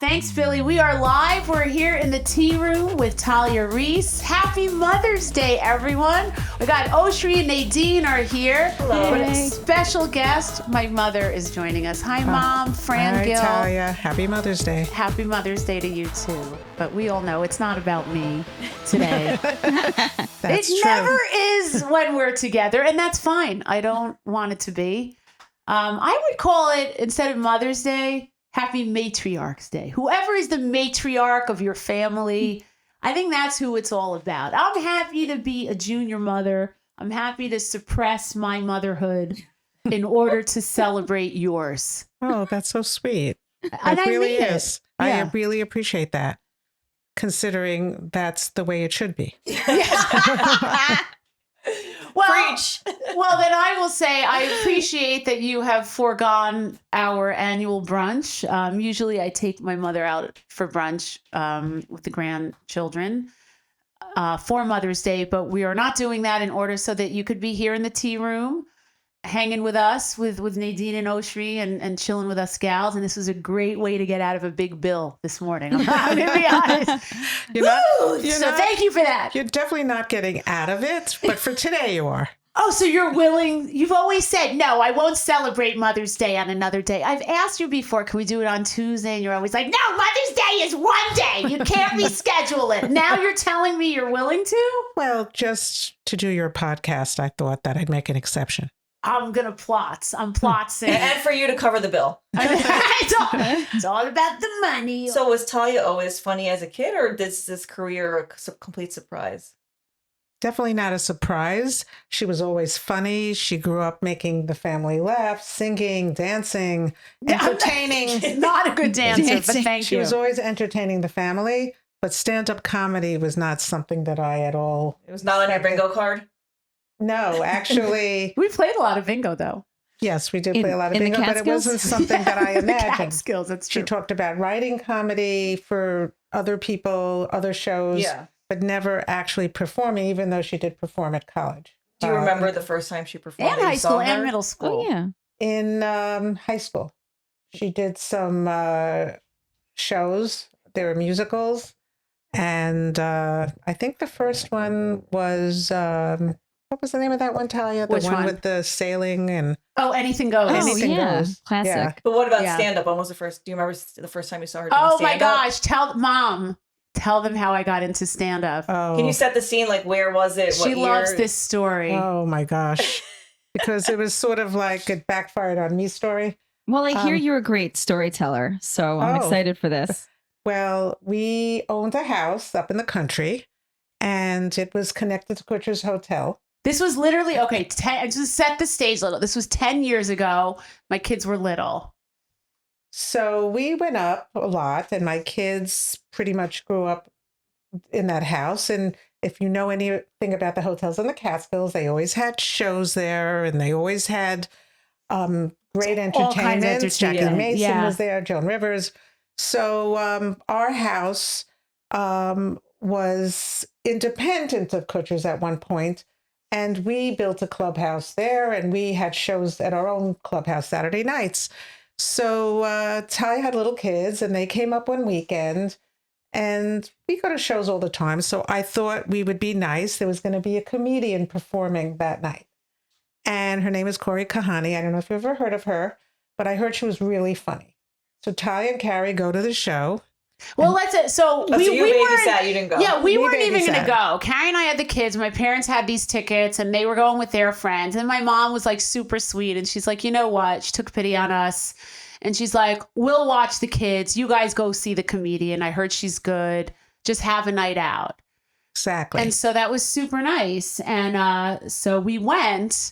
Thanks, Billy. We are live. We're here in the tea room with Talia Reese. Happy Mother's Day, everyone. We got Oshri and Nadine are here. Hello. But a special guest, my mother, is joining us. Hi, Mom. Fran Hi, Gill. Talia. Happy Mother's Day. Happy Mother's Day to you, too. But we all know it's not about me today. That's it true. never is when we're together, and that's fine. I don't want it to be. I would call it, instead of Mother's Day, Happy Matriarch's Day. Whoever is the matriarch of your family, I think that's who it's all about. I'm happy to be a junior mother. I'm happy to suppress my motherhood in order to celebrate yours. Oh, that's so sweet. And It I really mean it. is. Yeah. I really appreciate that, considering that's the way it should be. Well, Preach. Well, then I will say I appreciate that you have foregone our annual brunch. Usually I take my mother out for brunch with the grandchildren for Mother's Day, but we are not doing that in order so that you could be here in the tea room hanging with us, with Nadine and Oshri and chilling with us gals. And this was a great way to get out of a big bill this morning. I'm going to be honest. Thank you for that. You're definitely not getting out of it, but for today you are. Oh, so you're willing. You've always said, no, I won't celebrate Mother's Day on another day. I've asked you before, can we do it on Tuesday? And you're always like, no, Mother's Day is one day. You can't reschedule it. Now you're telling me you're willing to? Well, just to do your podcast, I thought that I'd make an exception. I'm going to plot. I'm plotting. And for you to cover the bill. It's all about the money. So was Talia always funny as a kid, or is this career a complete surprise? Definitely not a surprise. She was always funny. She grew up making the family laugh, singing, dancing, entertaining. Not a good dancer, but thank She you. was always entertaining the family, but stand-up comedy was not something that I at all. It was not on your bingo card? No, actually, We played a lot of bingo, though. yes, we did play a lot of in the bingo, but it Catskills? wasn't something that I The cat imagined. skills, that's She true. talked about writing comedy for other people, other shows, Yeah. but never actually performing, even though she did perform at college. Do you remember the first time she performed? And that you high saw school her? and middle school. Oh, yeah. In high school, she did some shows. They were musicals. And I think the first one was, what was the name of that one, Talia? The Which one? with the sailing and Oh, anything goes. Oh, Anything yeah. goes. Classic. Yeah. But what about Yeah. stand-up? When was the first? Do you remember the first time you saw her doing Oh my stand-up? gosh. Tell them how I got into stand-up. oh, Can you set the scene? Like, where was it? What She loves year? this story. oh my gosh. Because it was sort of like it backfired on me story. Well, I hear you're a great storyteller, so I'm Oh. excited for this. Well, we owned a house up in the country and it was connected to Kutcher's Hotel. This was literally, okay, just set the stage a little. This was 10 years ago. My kids were little. So we went up a lot and my kids pretty much grew up in that house. And if you know anything about the hotels in the Catskills, they always had shows there and they always had great all kinds of entertainment. Jackie entertainment. Mason Yeah. was there, Joan Rivers. So our house was independent of Kutcher's at one point, and we built a clubhouse there, and we had shows at our own clubhouse Saturday nights. So Talia had little kids, and they came up one weekend, and we go to shows all the time. So I thought we would be nice. There was going to be a comedian performing that night, and her name is Corey Kahani. I don't know if you've ever heard of her, but I heard she was really funny. So Talia and Carrie go to the show. Well, let's, so Oh, we so you weren't, babysat, you didn't go. yeah, we We weren't even going to babysat. go. Carrie and I had the kids. My parents had these tickets and they were going with their friends. And my mom was like super sweet. And she's like, you know what? She took pity on us. And she's like, we'll watch the kids. You guys go see the comedian. I heard she's good. Just have a night out. Exactly. And so that was super nice. And so we went,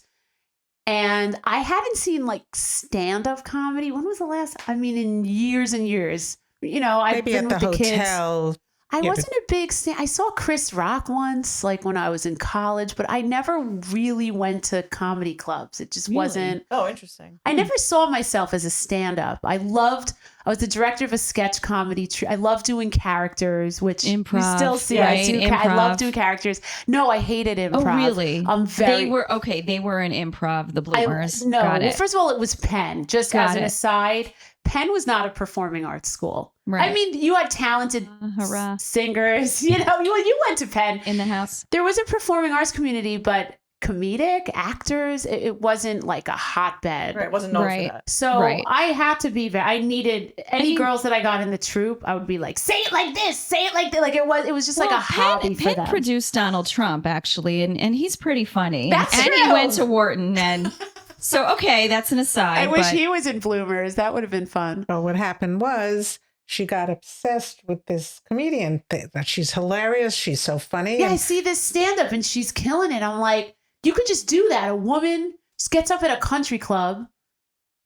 and I hadn't seen like stand-up comedy. When was the last? I mean, in years and years. You know, I've Maybe been at the with the kids. hotel. I Yeah, wasn't a big I saw Chris Rock once, like when I was in college, but I never really went to comedy clubs. It just wasn't. Oh, interesting. I never saw myself as a stand-up. I was the director of a sketch comedy. I love doing characters, which Improv, we still see. right? I love Improv. doing characters. No, I hated improv. Oh, really? I'm very. They were okay. They were an improv. The Bloomers. No, Got well, it. first of all, it was Penn. Just Got as an it. aside, Penn was not a performing arts school. Right. I mean, you had talented hurrah. singers. You know, you went to Penn. In the house. There was a performing arts community, but comedic actors, it wasn't like a hotbed. Right, wasn't known Right. for that. So Right. I had to be I needed any mean- girls that I got in the troupe, I would be like, say it like this, say it like that. Like it was just like a hobby for Penn them. produced Donald Trump, actually, and he's pretty funny. That's and he true. went to Wharton, and so okay, that's an aside. I wish but he was in Bloomers. That would have been fun. So what happened was she got obsessed with this comedian that she's hilarious. She's so funny. Yeah, I and- see this stand up and she's killing it. I'm like, you could just do that. A woman just gets up at a country club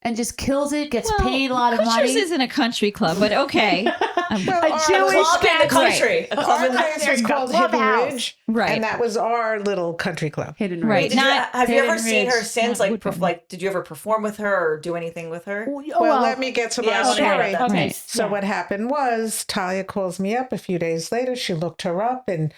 and just kills it, gets well, paid a lot of Kushner's money. isn't a country club, but okay. Well, A our Jewish Club in the country. country. A club Our in the place was called Hidden Clubhouse. Ridge, Right. and that was our little country club. Hidden Right. Ridge. Did you, Not have you ever Hidden seen her Ridge, since? not Like, Woodbine. did you ever perform with her or do anything with her? Well, let me get to my Yeah, okay, story. that's Okay. nice. So Yeah. what happened was Talia calls me up a few days later. She looked her up and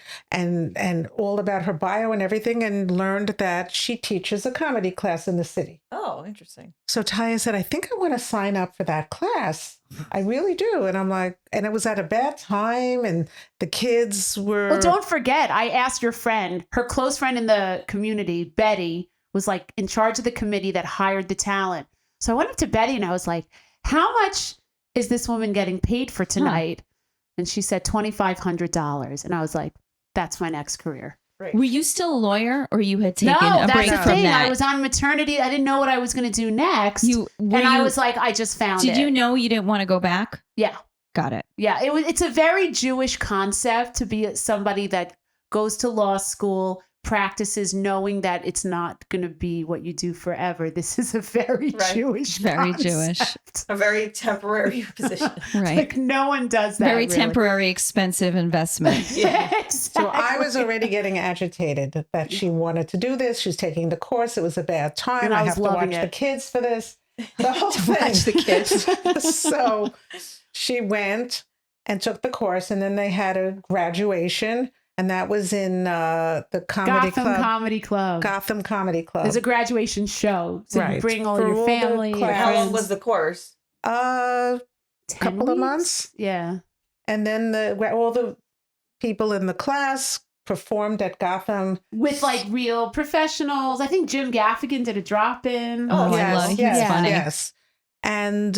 all about her bio and everything, and learned that she teaches a comedy class in the city. Oh, interesting. So Talia said, I think I want to sign up for that class. I really do. And I'm like, and it was at a bad time, and the kids were. Well, don't forget, I asked your friend, her close friend in the community, Betty, was like in charge of the committee that hired the talent. So I went up to Betty and I was like, how much is this woman getting paid for tonight? And she said $2,500. And I was like, that's my next career. Great. Were you still a lawyer, or you had taken No, a that's break the from thing. that? I was on maternity. I didn't know what I was going to do next. were and I you- was like, I just found Did it. you know you didn't want to go back? Yeah. Got it. Yeah. It's a very Jewish concept to be somebody that goes to law school, practices knowing that it's not going to be what you do forever. This is a very Right. Jewish Very concept. A very temporary position. Right. Like no one does that. Very really. temporary, expensive investment. Yeah. So I was already getting agitated that she wanted to do this. She's taking the course. It was a bad time. And I I was have to loving watch it. the kids for this. The whole thing. Watch the kids. So she went and took the course, and then they had a graduation, and that was in the comedy Gotham club. Comedy Club. Gotham Comedy Club. There's a graduation show. So you Right. bring all For your all the family. Your class. How long friends. was the course? 10 couple of weeks? months? Yeah. And then all the people in the class performed at Gotham. With like real professionals. I think Jim Gaffigan did a drop in. Oh, I yes, love- he's yes, funny. yes. And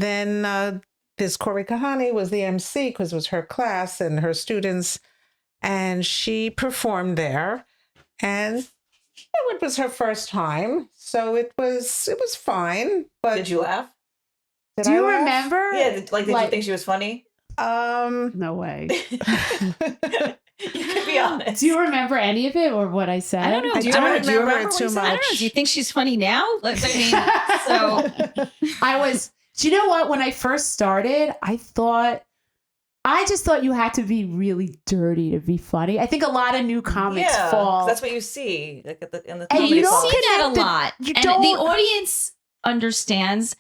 then this Corey Kahani was the MC because it was her class and her students, and she performed there, and it was her first time, so it was fine. But Did you laugh? did Do I you laugh? remember? Yeah. Did you think she was funny? No way. You can be honest. Do you remember any of it or what I said? I don't know. I Do you don't remember- remember, remember it what too you said? I don't know. much. Do you think she's funny now? Like, I mean, so do you know what? When I first started, I just thought you had to be really dirty to be funny. I think a lot of new comics Yeah, 'cause fall. that's what you see like in the And comedy you club. don't see that a connect the- lot. you And don't- the audience understands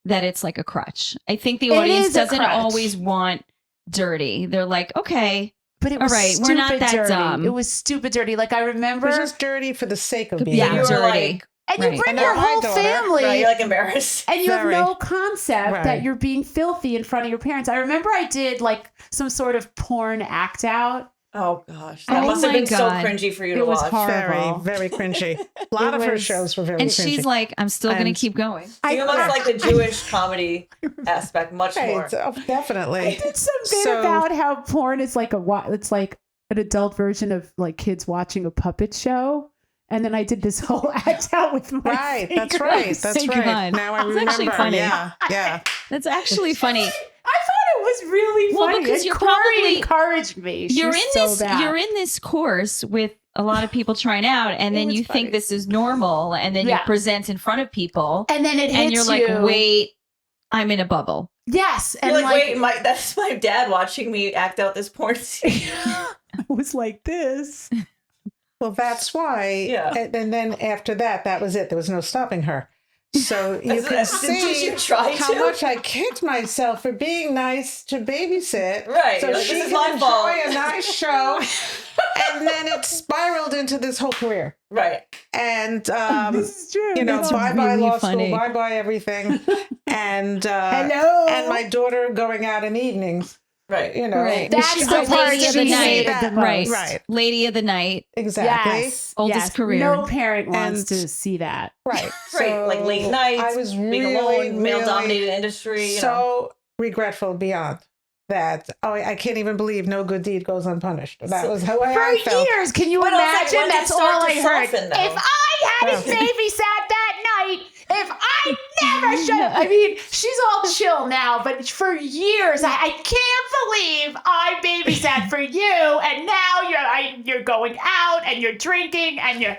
that it's like a crutch. I think the It audience is a doesn't crutch. always want dirty. They're like, okay, but it all was right, we're not stupid that dirty. dumb. It was stupid dirty. Like I It remember, was just dirty for the sake of Could be being And you were dirty. like, and you right. bring And your my whole daughter, family. right, you're like embarrassed. And you have Very. no concept that Right. you're being filthy in front of your parents. I remember I did like some sort of porn act out. Oh gosh, that Oh must have my been so God. cringy for you It to was watch. hard. very, Horrible. very cringy. A lot It of her was- shows were very and cringy. she's like, I'm still going to And- keep going. You must like the Jewish comedy aspect much more. Right, oh, definitely. I did some bit So- about how porn is like it's like an adult version of like kids watching a puppet show. And then I did this whole act out with my Right, that's fingers. right. That's Thank right. God. Now I It's remember. actually funny. Yeah, yeah. That's actually funny. I thought it was really Well, funny. because And you're Corey probably- encouraged me. She You're was in so this. bad. You're in this course with a lot of people trying out, and then was you funny. think this is normal, and then Yeah. you present in front of people, and then it and hits you're like, you. wait, I'm in a bubble. Yes, You're and like, wait, that's my dad watching me act out this porn scene. it was like this. Well, that's why. Yeah. And then after that, that was it. There was no stopping her. So you can Did see you try how to? much I kicked myself for being nice to babysit. Right, So you're like, she this is can my fault. enjoy a nice show. And then it spiraled into this whole career. Right. And, This is true. you know, That's bye-bye really law funny. school, bye-bye everything. And, Hello. and my daughter going out in evenings, Right. you know. Right. That's She- the I part lady of she the night. hated the most. Right. Right. Lady of the night. Exactly. Yes. Oldest yes. career. No parent wants And- to see that. Right. Right. Like late So nights. I was being really, alone, male really dominated industry. You know. so regretful beyond that. Oh, I can't even believe no good deed goes unpunished. That was how I For felt. years, can you Wait, no, imagine? when did it That's start all to I heard. soften, though? If I hadn't Oh. babysat that night, if I never should have, I mean, she's all chill now, but for years, I can't believe I babysat for you, and now you're going out and you're drinking and you're.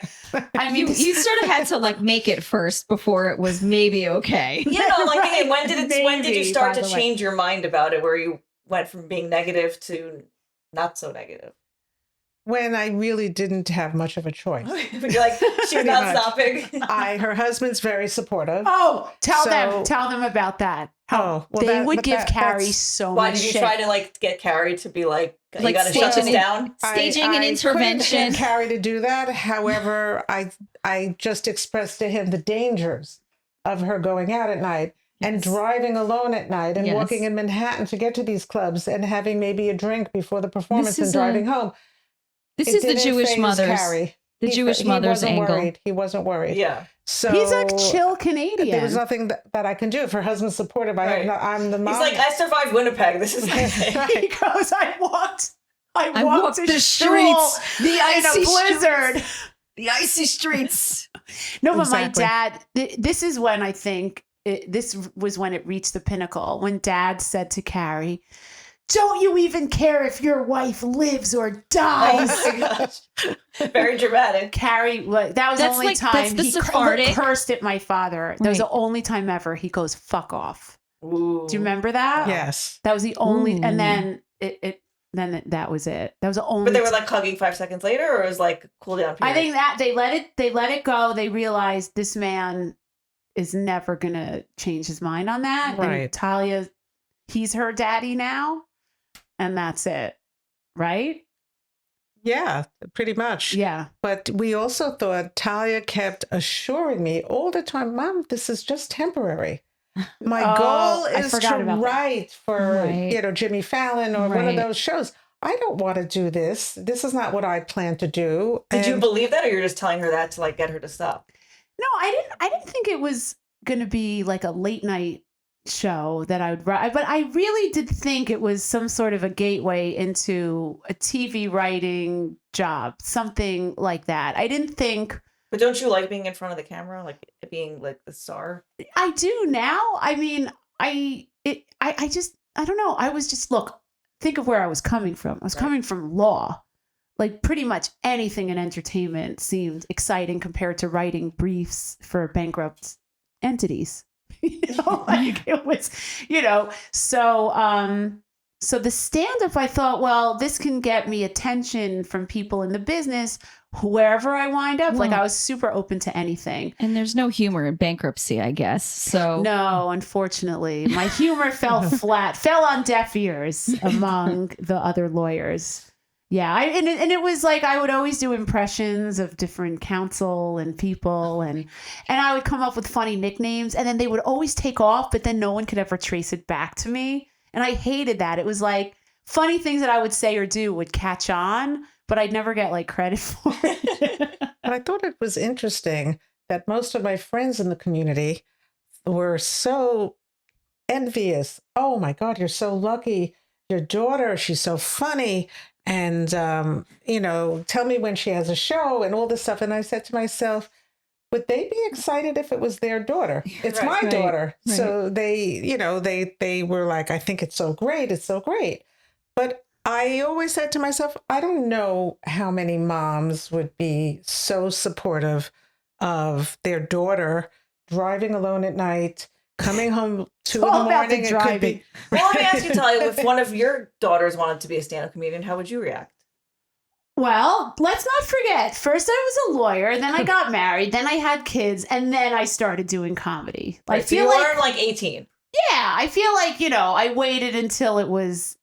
I mean, You sort of had to like make it first before it was maybe okay. You know, like Right. when did you Maybe, start by to the way. change your mind about it, where you went from being negative to not so negative? When I really didn't have much of a choice. When you're like, she's Pretty not much. stopping. Her husband's very supportive. oh, tell So- them about that. Oh, well, they that- would but give Carrie that's- so Why much did you shit. try to like get Carrie to be like you Like got to shut this staging down? Staging I an couldn't intervention. get Carrie to do that. However, I just expressed to him the dangers of her going out at night and Yes. driving alone at night and Yes. walking in Manhattan to get to these clubs and having maybe a drink before the performance and is driving home. This It is the didn't Jewish faze mother's Carrie. the Jewish mother's wasn't angle. Worried. He wasn't worried. Yeah. So He's a chill Canadian. there was nothing that I can do. If her husband's supportive, Right. I'm the mom. He's like, I survived Winnipeg. This is my thing. He goes, I walked walked the shul streets, the in a icy blizzard. The icy streets. No, but Exactly. my dad, this is when I think, this was when it reached the pinnacle. When Dad said to Carrie, don't you even care if your wife lives or dies? Oh my gosh. Very dramatic. Carrie, that was the That's only like- time that's the he Sephardic. cursed at my father. That was the Right. only time ever he goes, fuck off. Ooh. Do you remember that? yes. That was the only, Ooh. and then that was it. That was the only But they were like hugging 5 seconds later, or it was like cool down period? I think that they let it go. They realized this man is never gonna change his mind on that. And Right. Talia, he's her daddy now, and that's it. Right? Yeah, pretty much. Yeah. But we also thought Talia kept assuring me all the time, Mom, this is just temporary. My Oh, goal I is forgot to about that. write for, Right. Jimmy Fallon or one of Right. those shows. I don't want to do this. This is not what I plan to do. Did you And- believe that, or you're just telling her that to like get her to stop? No, I didn't think it was gonna be like a late night show that I would write, but I really did think it was some sort of a gateway into a TV writing job, something like that. I didn't think. But don't you like being in front of the camera, like being like the star? I do now. I mean, I don't know. I was just, look, think of where I was coming from. I was Right. coming from law. Like pretty much anything in entertainment seemed exciting compared to writing briefs for bankrupt entities. Like it was, so the stand-up, I thought, well, this can get me attention from people in the business, wherever I wind up. Like Well- I was super open to anything. And there's no humor in bankruptcy, I guess. So No, unfortunately, my humor fell on deaf ears among the other lawyers. Yeah, and it was like I would always do impressions of different counsel and people, and I would come up with funny nicknames, and then they would always take off, but then no one could ever trace it back to me, and I hated that. It was like funny things that I would say or do would catch on, but I'd never get like credit for it. But I thought it was interesting that most of my friends in the community were so envious. Oh my God, you're so lucky. Your daughter, she's so funny. And, tell me when she has a show and all this stuff. And I said to myself, would they be excited if it was their daughter? It's Right, my right, daughter. right. So they were like, I think it's so great. It's so great. But I always said to myself, I don't know how many moms would be so supportive of their daughter driving alone at night, coming home 2 in the all about the morning. It could be. Well, let me ask you, Talia, if one of your daughters wanted to be a stand-up comedian, how would you react? Well, let's not forget. First, I was a lawyer, then I got married, then I had kids, and then I started doing comedy. Right, I so feel you like, learned like 18. yeah, I feel like, I waited until it was,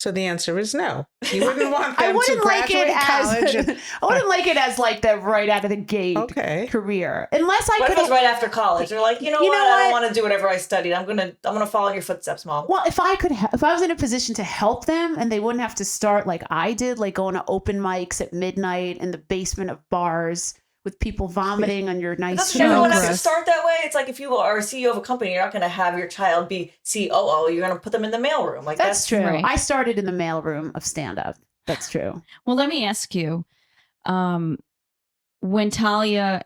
So the answer is no. You wouldn't want I them to wouldn't like graduate it college. as I wouldn't like it as like the right out of the gate Okay. career, unless I What if could. it was right after college? They're like, you know what? I don't want to do whatever I studied. I'm gonna follow in your footsteps, Mom. Well, if I could, if I was in a position to help them, and they wouldn't have to start like I did, like going to open mics at midnight in the basement of bars with people vomiting on your nice Doesn't everyone have to gross. start that way? It's like if you are a CEO of a company, you're not going to have your child be COO. You're going to put them in the mailroom. Like That's true. right. I started in the mailroom of stand-up. That's true. Well, let me ask you, when Talia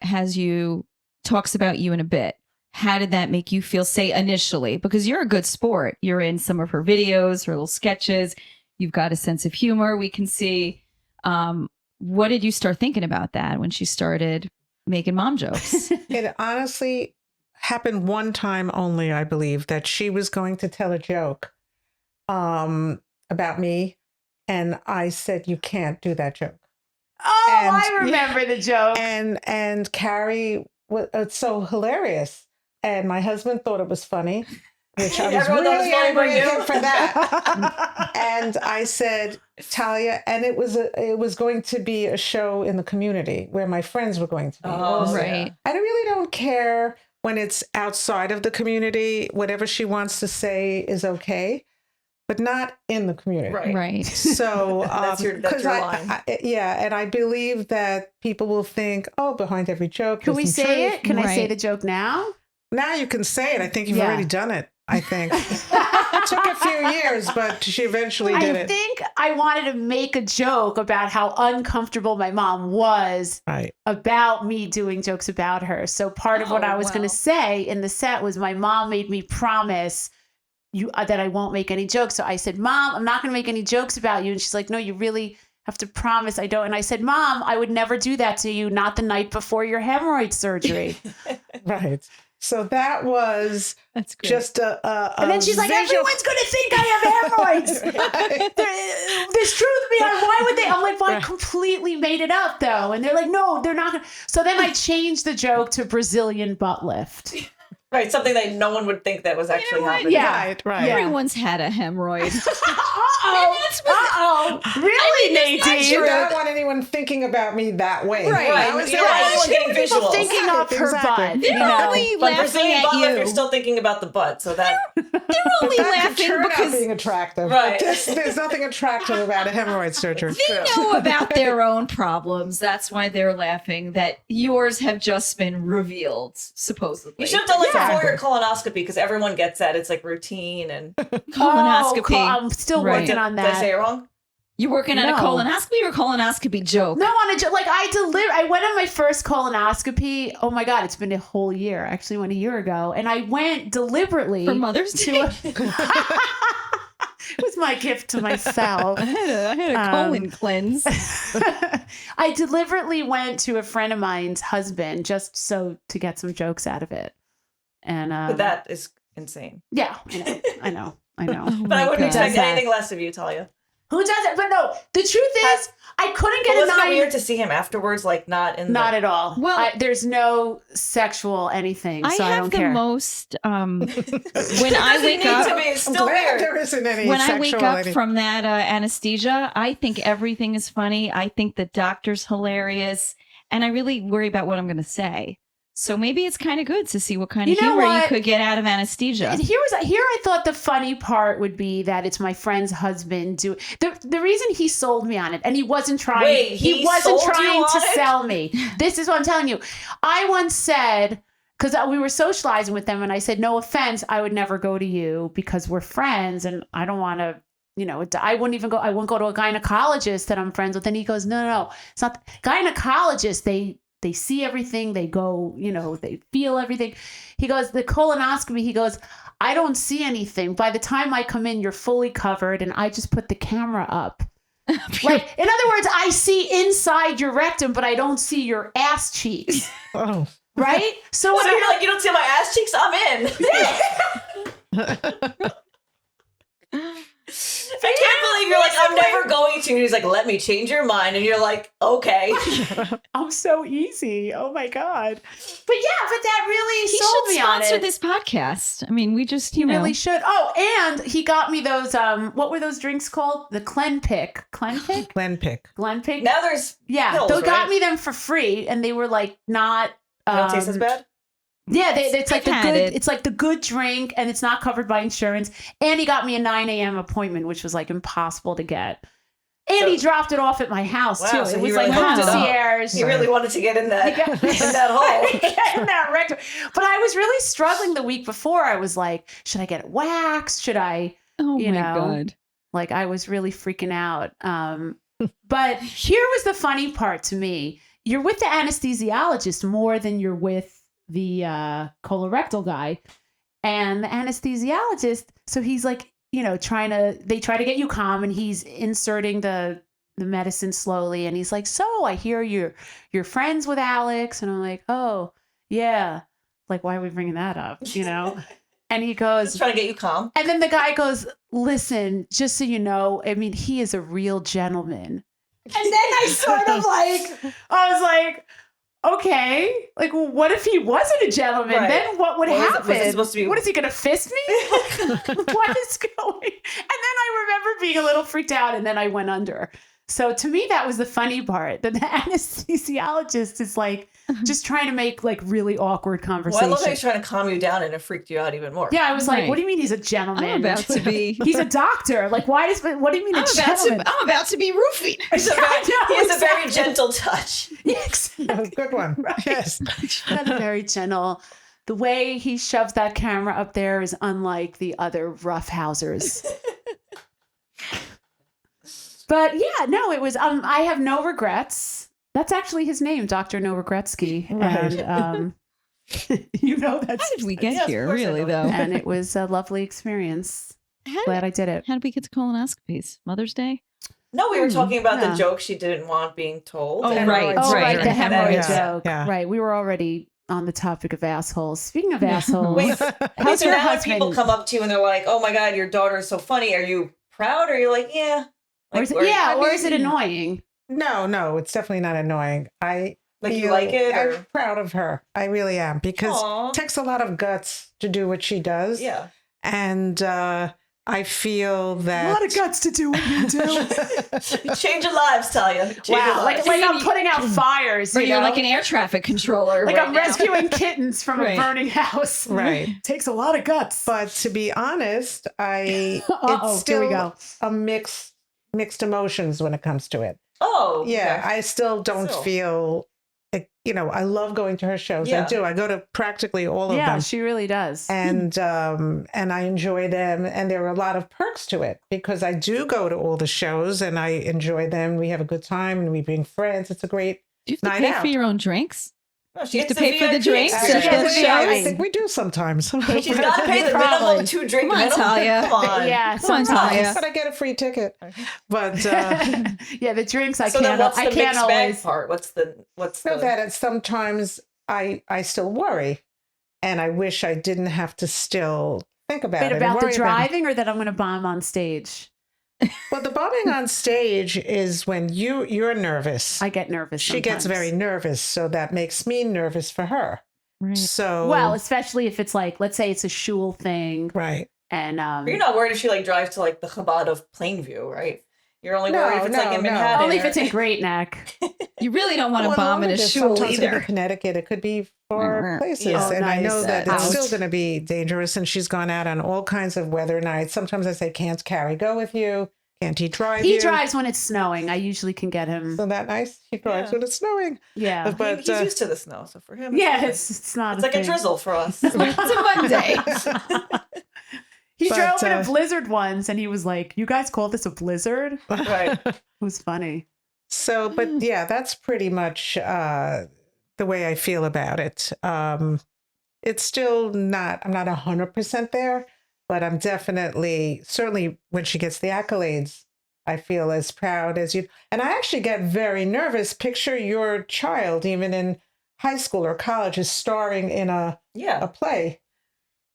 talks about you in a bit, how did that make you feel, say, initially? Because you're a good sport. You're in some of her videos, her little sketches. You've got a sense of humor, we can see. What did you start thinking about that when she started making mom jokes? It honestly happened one time only, I believe, that she was going to tell a joke about me. And I said, you can't do that joke. Oh, And- I remember the joke. And Carrie, it's so hilarious. And my husband thought it was funny, which I was Everyone thought it was really funny but angry at you. him for that. And I said, Talia, and it was going to be a show in the community where my friends were going to be. Oh, Right. I really don't care when it's outside of the community. Whatever she wants to say is okay, but not in the community. Right. Right. So That's your 'cause line. yeah, and I believe that people will think, oh, behind every joke, Can there's we some say truth. it? Can I say Right. the joke now? Now you can say it. I think you've Yeah. already done it. I think it took a few years, but she eventually did I it. think I wanted to make a joke about how uncomfortable my mom was Right. about me doing jokes about her. So part of what Oh, I was going wow. to say in the set was my mom made me promise you that I won't make any jokes. So I said, Mom, I'm not going to make any jokes about you. And she's like, no, you really have to promise I don't. And I said, Mom, I would never do that to you. Not the night before your hemorrhoid surgery. Right. So that was That's great. just a And then she's like, visual- everyone's going to think I have hemorrhoids. There's truth behind. Why would they? I'm like, well, I completely made it up though. And they're like, no, they're not. So then I changed the joke to Brazilian butt lift. Right. Something that no one would think that was actually happening. Yeah. Right, right. Yeah. Everyone's had a hemorrhoid. Uh-oh. Really, Nadine? You don't want anyone thinking about me that way. Right. That was You it. don't want anyone getting People visuals. thinking of her Exactly. butt. They're You know? only But laughing Brazilian at butt lift, you. you're still thinking about the butt. So that They're only That could laughing turn out because being attractive. Right. There's nothing attractive about a hemorrhoid surgery. they know about their own problems. That's why they're laughing that yours have just been revealed, supposedly. you should have done like Yeah. a 4-year colonoscopy because everyone gets that. It's like routine and Colonoscopy. I'm still Right. working on Did I say that. it wrong? You working on a No. colonoscopy or a colonoscopy joke? No, on a like I went on my first colonoscopy. Oh my God, it's been a whole year. I actually went a year ago, and I went deliberately For Mother's Day. It was my gift to myself. I had a colon cleanse. I deliberately went to a friend of mine's husband just so to get some jokes out of it. And But that is insane. yeah, I know. Oh But I my wouldn't God. expect that. anything less of you, Talia. Who does it? But no, the truth is, I couldn't get But a wasn't it 9. weird to see him afterwards, like not in Not the... at all. Well- There's no sexual anything, so I have don't the care. most when I Doesn't wake need up to be. It's I'm still glad weird. there isn't any when I wake up sexuality. from that anesthesia, I think everything is funny. I think the doctor's hilarious, and I really worry about what I'm going to say. So maybe it's kind of good to see what kind of You know humor you what? could get out of anesthesia. Here I thought the funny part would be that it's my friend's husband do the reason he sold me on it, and he wasn't trying Wait, he sold you trying to on it? sell me. This is what I'm telling you. I once said, because we were socializing with them, and I said, no offense, I would never go to you because we're friends and I don't want to, I wouldn't go to a gynecologist that I'm friends with. And he goes, no, it's not gynecologists. They see everything. They go, they feel everything. He goes, the colonoscopy, he goes, I don't see anything. By the time I come in, you're fully covered, and I just put the camera up. Like, in other words, I see inside your rectum, but I don't see your ass cheeks. Oh. Right? So when So you're like, you don't see my ass cheeks? I'm in. I can't believe you're like, I'm never going to. And he's like, let me change your mind. And you're like, okay. I'm so easy. Oh my God. But yeah, but that really He sold should me on sponsor it. this podcast. I mean, we just, He really should. Oh, and he got me those, what were those drinks called? The Clenpick. Clenpick? Glenpick? Now there's Yeah. pills, They got right? me them for free and they were like not. They don't taste as bad? Yeah, it's like the I've had good. it. It's like the good drink, and it's not covered by insurance. And he got me a 9 a.m. appointment, which was like impossible to get. And So- he dropped it off at my house Wow, too. so It he was really like hooked it up. concierge. You really wanted to get in that, in that hole. Getting that rectum. But I was really struggling the week before. I was like, should I get it waxed? Should I? Oh you my know, God. Like I was really freaking out. But here was the funny part to me. You're with the anesthesiologist more than you're with the colorectal guy. And the anesthesiologist, so he's like, they try to get you calm and he's inserting the medicine slowly. And he's like, so I hear you're friends with Alex. And I'm like, oh, yeah. Like, why are we bringing that up? And he goes, Just trying to get you calm. and then the guy goes, listen, just so you know, I mean, he is a real gentleman. And then I was like, okay, like, well, what if he wasn't a gentleman? Right. Then what would Was it happen? supposed to be- What is he going to fist me? What is going? And then I remember being a little freaked out and then I went under. So to me, that was the funny part, that the anesthesiologist is like just trying to make like really awkward Well, I conversation. love how he's trying to calm you down and it freaked you out even more. Yeah, I was like, Right. what do you mean he's a gentleman? I'm about to be. He's a doctor. Like, what do you mean a gentleman? I'm about to be roofied. He's a I know, he has a very exactly. gentle touch. Yes. Oh, good one. Right. Yes. That's very gentle. The way he shoves that camera up there is unlike the other roughhousers. But yeah, no, it was, I have no regrets. That's actually his name, Dr. No Regretsky. Right. And, that's, How did we get Yes, of here, course I really, know. though? and it was a lovely experience. Glad I did it. How did we get to colonoscopies? Mother's Day? No, we were talking about yeah. the joke she didn't want being told. Oh, And- right. Oh, right, right. the hemorrhoid Yeah. joke. Yeah. Right, we were already on the topic of assholes. Speaking of assholes, Wait, how's so your now when husband? people come up to you and they're like, "Oh my God, your daughter is so funny," are you proud or are you like, "Yeah"? Or Like, is it, or- yeah, I or is it mean- annoying? No, it's definitely not annoying. Like you like it? Or? I'm proud of her. I really am, because Aw. it takes a lot of guts to do what she does. Yeah. And I feel that guts to do what you do. You're changing lives, Talia. Changing Wow, lives. like I'm putting out fires. Or You you're know? like an air traffic controller. Like right I'm now. rescuing kittens from Right. a burning house. Right. Takes a lot of guts. But to be honest, Uh-oh, it's here we still go. a mixed emotions when it comes to it. Oh, Yeah, okay. I still don't So- feel, I love going to her shows. Yeah. I do. I go to practically all of Yeah, them. she really does. And I enjoy them, and there are a lot of perks to it because I do go to all the shows and I enjoy them. We have a good time and we bring friends. It's a great Do you have to night pay out. for your own drinks? No, You have gets to pay for the VIP drinks? experience. She gets the I VIP. think we do sometimes. She's got to pay the Probably. minimum 2 drink Come on, minimum. Talia. Come on. Yeah, Come on, sometimes. Talia. But I get a free ticket. But Yeah, the drinks I So then, can't. what's the I can't mixed bag always. part? What's the? know that it's sometimes I still worry, and I wish I didn't have to still think about Wait, it. and about the worry driving or that I'm going to bomb on stage? Well, the bombing on stage is when you're nervous. I get nervous. She gets sometimes. very nervous, so that makes me nervous for her. Right. So Well, especially if it's like, let's say it's a shul thing, right. and But you're not worried if she like drives to like the Chabad of Plainview, right? You're only No, worried if it's like no, in no. Manhattan. only if or- it's in Great Neck. You really don't want to Well, bomb in a because shul sometimes it could either. be Connecticut. It could be far places, Yeah. and I nice. know that it's Ouch. still going to be dangerous. And she's gone out on all kinds of weather nights. Sometimes I say, "Can't Carrie go with you? Can't he drive He you?" drives when it's snowing. I usually can get him. Isn't that nice? He drives Yeah. when it's snowing. Yeah, But He's used to the snow, so for him, yeah. fine. It's not. It's like a thing. drizzle for us. It's a Monday. He But, drove in a blizzard once, and he was like, "You guys call this a blizzard?" It Right. was funny. So, but yeah, that's pretty much the way I feel about it. It's still not, I'm not 100% there, but I'm definitely, certainly when she gets the accolades, I feel as proud as you. And I actually get very nervous. Picture your child, even in high school or college, is starring in a Yeah. play.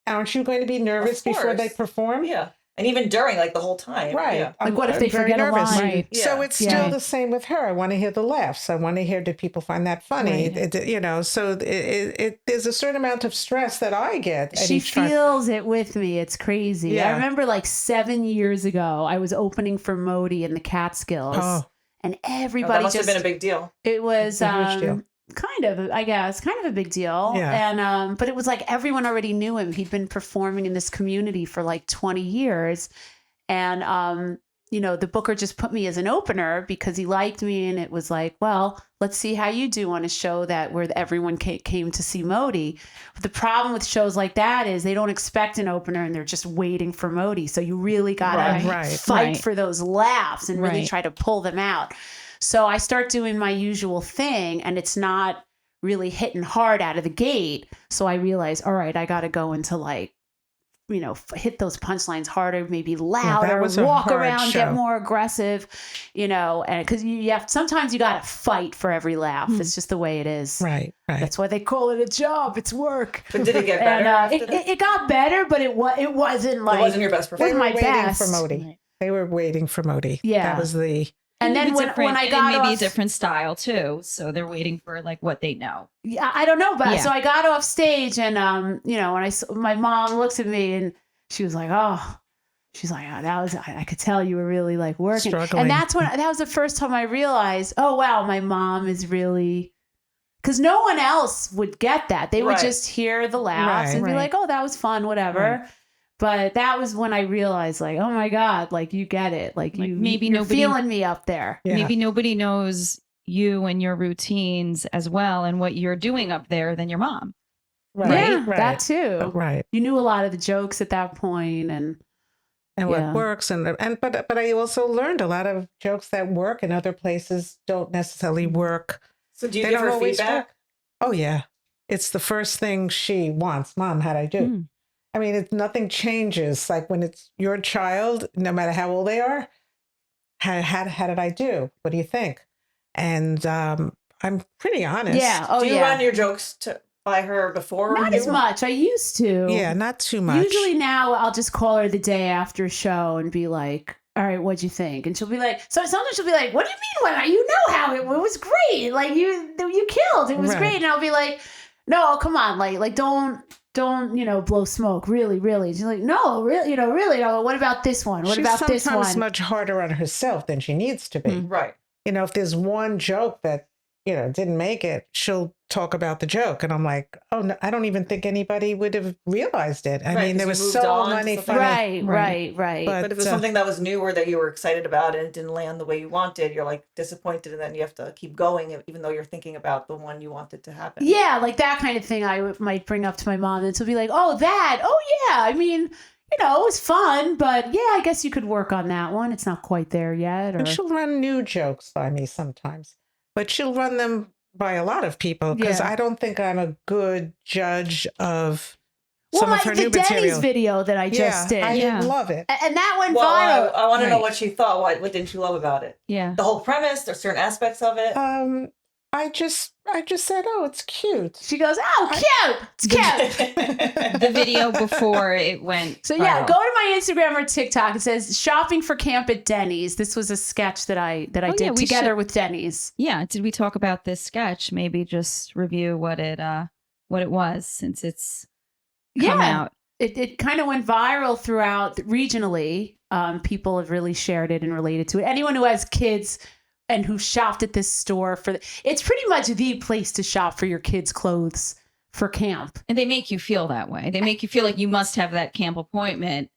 Aren't you going to be nervous before they course. perform? Yeah. And even during, like the whole time. Right. Yeah. Like, what if I'm they very forget a nervous. line? Right. Yeah. So it's Yeah. still the same with her. I want to hear the laughs. I want to hear, did people find that funny? Right. You know, so there's a certain amount of stress that I get. At She each time. feels it with me. It's crazy. Yeah. I remember like 7 years ago, I was opening for Modi in the Catskills, Oh. and Oh, that everybody must just have been a big deal. it was It's a huge deal. kind of, I guess, kind of a big deal. Yeah. And but it was like everyone already knew him. He'd been performing in this community for like 20 years. And you know, the booker just put me as an opener because he liked me, and it was like, well, let's see how you do on a show that where everyone came to see Modi. But the problem with shows like that is they don't expect an opener, and they're just waiting for Modi. So you really gotta Right. fight for those laughs and really Right. try to pull them out. So I start doing my usual thing, and it's not really hitting hard out of the gate. So I realize, all right, I got to go into like, you know, hit those punchlines harder, maybe louder, was a walk hard around, get show. more aggressive, you know, and because you have, sometimes you got to fight for every laugh. It's just the way it is. Right. Right. That's why they call it a job. It's work. But did it get better And after that? it got better, but it wasn't like, It wasn't your best They was were performance. my waiting best. for Modi. They were waiting for Modi. Yeah. That was the. and then Maybe when I got maybe off, a different style too, so they're waiting for like what they know. yeah, I don't know, but Yeah. so I got off stage, and you know, when my mom looks at me, and she was like, oh, she's like, oh, that was, I could tell you were really like working. Struggling. And that was the first time I realized, oh wow, my mom is really, because no one else would get that. They would Right. just hear the laughs Right. and be Right. like, oh, that was fun, whatever. Right. But that was when I realized, like, oh my God, like you get it. Like Like, you, maybe you're nobody- feeling me up there. Yeah. Maybe nobody knows you and your routines as well and what you're doing up there than your mom. Right. Yeah, Right. that too. Right. You knew a lot of the jokes at that point, and And Yeah. what works, but I also learned a lot of jokes that work in other places don't necessarily work. So do you They give don't her always feedback? Oh yeah, it's the first thing she wants. Mom, how'd I do? Mm. I mean, nothing changes. Like when it's your child, no matter how old they are, how did I do? What do you think? And I'm pretty honest. yeah, oh do you yeah, run your jokes by her before? not you- as much. I used to. Yeah, not too much. Usually now I'll just call her the day after a show and be like, all right, what'd you think? And she'll be like, so sometimes she'll be like, what do you mean? What? You know how it was great. Like you killed. It was Right. great. And I'll be like, no, come on. Like don't, you know, blow smoke. Really, really. She's like, no, really, really. No, what about this one? What She's about this sometimes one? much harder on herself than she needs to be. Mm. Right. You know, if there's one joke that, didn't make it, she'll talk about the joke. And I'm like, oh, no, I don't even think anybody would have realized it. I Right, mean, 'cause there you was moved so on to many something funny. Right. But But if it's something that was new or that you were excited about and it didn't land the way you wanted, you're like disappointed, and then you have to keep going even though you're thinking about the one you wanted to happen. Yeah, like that kind of thing I might bring up to my mom, and she'll be like, oh, that. Oh, yeah. I mean, it was fun, but yeah, I guess you could work on that one. It's not quite there yet. Or And she'll run new jokes by me sometimes, but she'll run them by a lot of people because Yeah. I don't think I'm a good judge of well, some of her the new Denny's material. video that I just did. I Yeah. love it. And that went Well, viral. I want to know Right. what she thought. What didn't you love about it? Yeah. The whole premise. There's certain aspects of it. I just said, oh, it's cute. She goes, oh, cute. It's cute. The video before it went. So yeah, viral. go to my Instagram or TikTok. It says shopping for camp at Denny's. This was a sketch that I Oh, did yeah, we together should- with Denny's. Yeah. Did we talk about this sketch? Maybe just review what it was since it's come Yeah. out. It kind of went viral throughout regionally. People have really shared it and related to it. Anyone who has kids and who shopped at this store it's pretty much the place to shop for your kids' clothes for camp. And they make you feel that way. They make you feel like you must have that camp appointment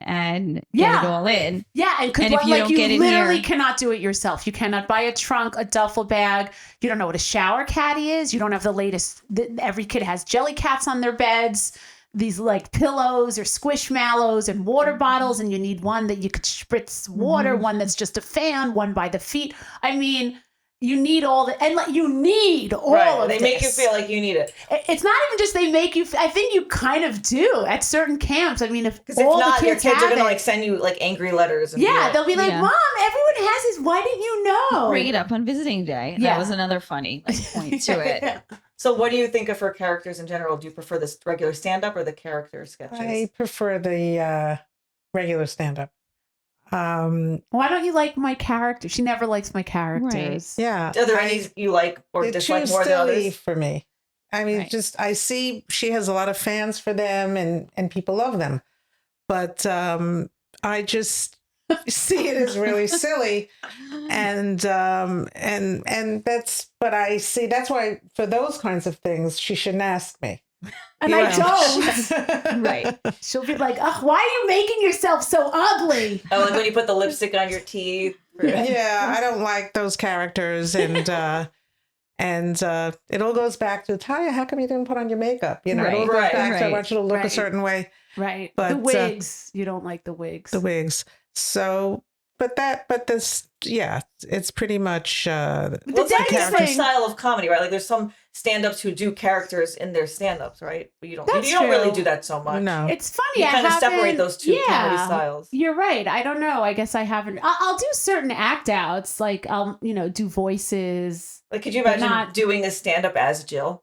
and get Yeah. it all in. Yeah, and And if you don't get in literally here- cannot do it yourself. You cannot buy a trunk, a duffel bag. You don't know what a shower caddy is. You don't have the latest. Every kid has jelly cats on their beds. These like pillows or squishmallows and water bottles, and you need one that you could spritz water, one that's just a fan, one by the feet. I mean, you need all the and like you need all right. of They this. make you feel like you need it. It's not even just they make you. I think you kind of do at certain camps. I mean, if Because if all not, the your kids kids are have gonna it, like send you like angry letters. And yeah, they'll be like, Yeah. "Mom, everyone has this. Why didn't you know?" Bring it up on visiting day. Yeah. That was another funny point to it. So, what do you think of her characters in general? Do you prefer this regular stand-up or the character sketches? I prefer the regular stand-up. Why don't you like my character? She never likes my characters. Yeah. Are there any you like or They're dislike too more than silly others? for me. I mean, Right. just I see she has a lot of fans for them, and people love them, but I just see it as really silly, and that's. But I see that's why for those kinds of things she shouldn't ask me. And You I know? don't. Right. She'll be like, "Ugh, why are you making yourself so ugly?" Oh, like when you put the lipstick on your teeth. Yeah, I don't like those characters, and it all goes back to Talia. How come you didn't put on your makeup? You know, it all Right, goes back to I right, want you to look a right. certain way. Right. But, the wigs. You don't like the wigs. The wigs. So, but this, yeah, it's pretty much. Well, it's like Dennis a different thing- style of comedy, right? Like there's some stand-ups who do characters in their stand-ups, right? But you don't That's really true. do that so much. No, It's funny. You I kind of separate haven't- those two comedy Yeah. styles. You're right. I don't know. I guess I haven't. I'll do certain act outs, like I'll, do voices. Like, could you But imagine not- doing a stand-up as Jill?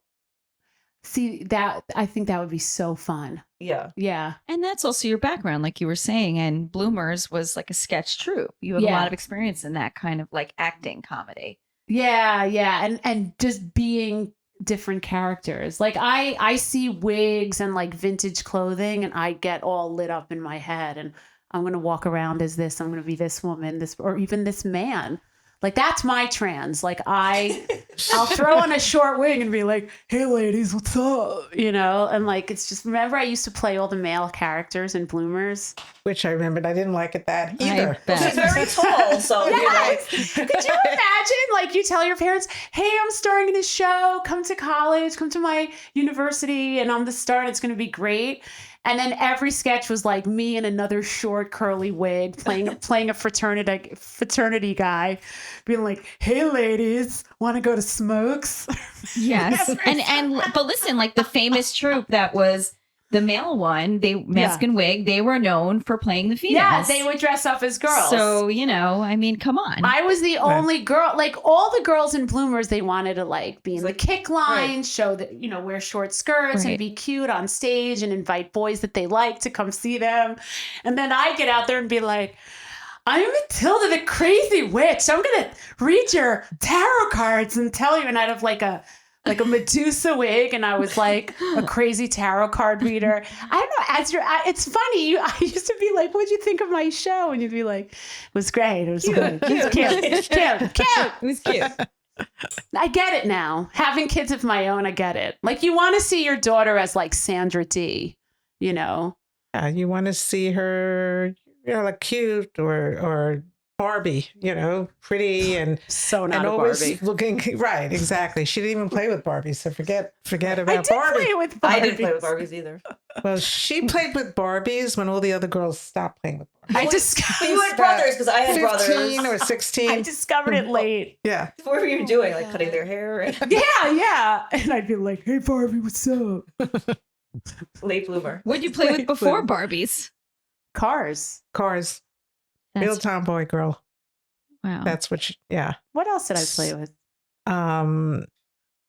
See that? I think that would be so fun. Yeah. Yeah. And that's also your background, like you were saying. And Bloomers was like a sketch troupe. You have a Yeah. lot of experience in that kind of like acting comedy. Yeah, yeah, and just being different characters. Like I see wigs and like vintage clothing, and I get all lit up in my head, and I'm gonna walk around as this. I'm gonna be this woman, this or even this man. Like that's my trans. Like I'll throw on a short wig and be like, "Hey, ladies, what's up?" And like it's just remember I used to play all the male characters in Bloomers. which I remembered. I didn't like it that either. I bet. She's very tall, so Yes. Could you imagine? Like you tell your parents, "Hey, I'm starring in a show. Come to college. Come to my university, and I'm the star. And it's going to be great." And then every sketch was like me in another short curly wig playing a fraternity guy, being like, "Hey, ladies, want to go to Smokes?" Yes. But listen, like the famous troupe that was the male one, Mask and Wig, they were known for playing the females. Yeah, they would dress up as girls. So, I mean, come on. I was the only girl, like all the girls in Bloomers, they wanted to like be in the like- kick line, right. show that, wear short skirts Right. and be cute on stage and invite boys that they like to come see them. And then I get out there and be like, "I'm Matilda the crazy witch. I'm going to read your tarot cards and tell you." And I'd have like a Medusa wig, and I was like a crazy tarot card reader. I don't know. It's funny. I used to be like, "What'd you think of my show?" And you'd be like, "It was great. It was good. It was cute. It was cute. Cute." It was cute. I get it now. Having kids of my own, I get it. Like you want to see your daughter as like Sandra D. Yeah, you want to see her, like cute or Barbie, pretty and So not a always Barbie. looking right. Exactly. She didn't even play with Barbie, so forget I about did Barbie. play with Barbie. I didn't play with Barbies either. Well, she played with Barbies when all the other girls stopped playing with Barbies. I But discovered, you had brothers, because I had 15 brothers. or 16. I discovered it late. Yeah. What were you doing? Like cutting their hair? Yeah. And I'd be like, "Hey, Barbie, what's up?" Late bloomer. What'd you play with before Barbies? Cars. Cars. Real tomboy girl. Wow. That's what yeah. What else did I play with? Um,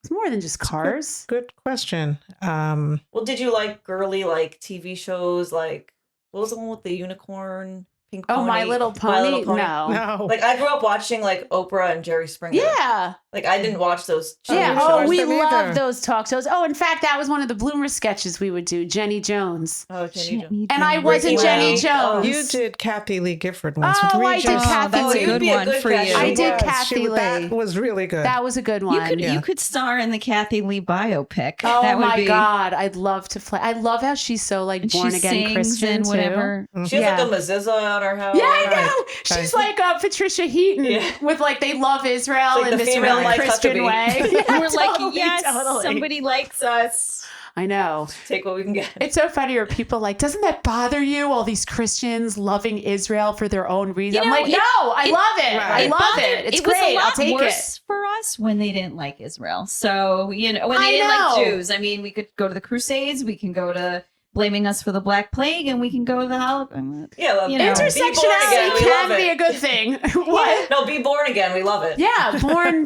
It's more than just cars. good question. Well, did you like girly like TV shows? Like what was the one with the unicorn? Pink Oh, pony? My Little Pony? My Little Pony? No. No. Like I grew up watching like Oprah and Jerry Springer. Yeah. Like I didn't watch those. Yeah. TV Oh, shows. we them love either. those talk shows. Oh, in fact, that was one of the Bloomer sketches we would do. Jenny Jones. Oh, Jenny Jo. And I wasn't Breaking Jenny Away. Jones. You did Kathy Lee Gifford once Oh, with I did Regis. Kathy that's Lee. a good be a one good for catch. you. I She did was. Kathy Lee. That was really good. That was a good You one. could Yeah. you could star in the Kathy Lee biopic. Oh that would my be, God. I'd love to play. I love how she's so like And she born again sings Christian and too. whatever. She has Yeah. like a mezuzah on her house. Yeah, I know. Right. She's like Patricia Heaton Yeah. with like they love Israel Like in the this female really Mike Christian Huckabee. way. And Yeah, we're like, totally, yes, totally. somebody likes us. I know. Take what we can get. It's so funny. Are people like, doesn't that bother you? All these Christians loving Israel for their own reason. You I'm know, like, no, I love it. Right. I It love it. It's it was great. a lot I'll take worse it. for us when they didn't like Israel. So, when they I didn't like know. Jews. I mean, we could go to the Crusades, we can go to blaming us for the Black Plague, and we can go to the Holocaust. Yeah, love You know. Be born again. Intersectionality We love can be a it. good thing. What? No, be born again. We love it. Yeah,